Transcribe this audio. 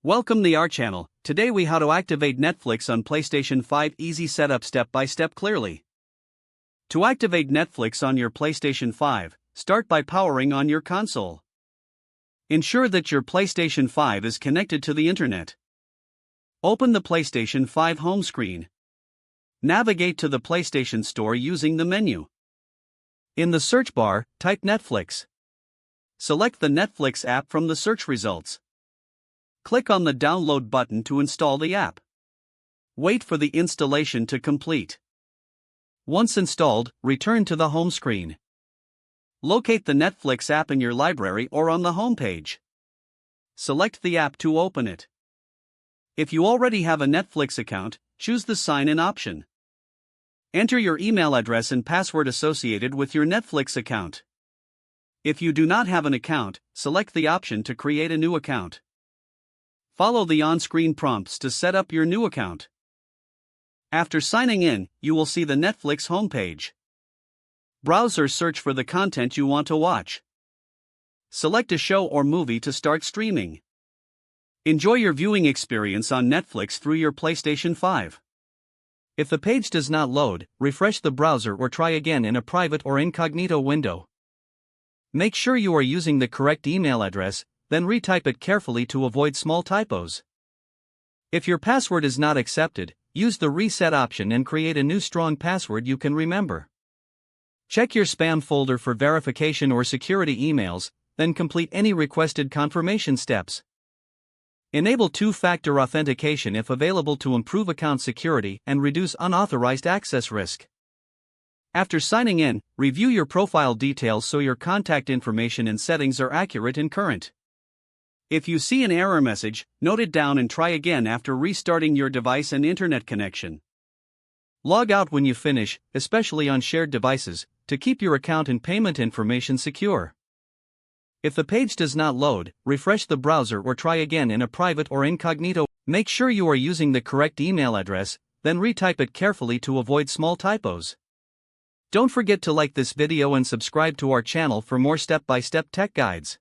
Welcome to our channel. Today we how to activate Netflix on PlayStation 5. Easy setup step by step clearly. To activate Netflix on your PlayStation 5, start by powering on your console. Ensure that your PlayStation 5 is connected to the internet. Open the PlayStation 5 home screen. Navigate to the PlayStation Store using the menu. In the search bar, type Netflix. Select the Netflix app from the search results. Click on the download button to install the app. Wait for the installation to complete. Once installed, return to the home screen. Locate the Netflix app in your library or on the home page. Select the app to open it. If you already have a Netflix account, choose the sign-in option. Enter your email address and password associated with your Netflix account. If you do not have an account, select the option to create a new account. Follow the on-screen prompts to set up your new account. After signing in, you will see the Netflix homepage. Browse or search for the content you want to watch. Select a show or movie to start streaming. Enjoy your viewing experience on Netflix through your PlayStation 5. If the page does not load, refresh the browser or try again in a private or incognito window. Make sure you are using the correct email address, then retype it carefully to avoid small typos. If your password is not accepted, use the reset option and create a new strong password you can remember. Check your spam folder for verification or security emails, then complete any requested confirmation steps. Enable two-factor authentication if available to improve account security and reduce unauthorized access risk. After signing in, review your profile details so your contact information and settings are accurate and current. If you see an error message, note it down and try again after restarting your device and internet connection. Log out when you finish, especially on shared devices, to keep your account and payment information secure. If the page does not load, refresh the browser or try again in a private or incognito. Make sure you are using the correct email address, then retype it carefully to avoid small typos. Don't forget to like this video and subscribe to our channel for more step-by-step tech guides.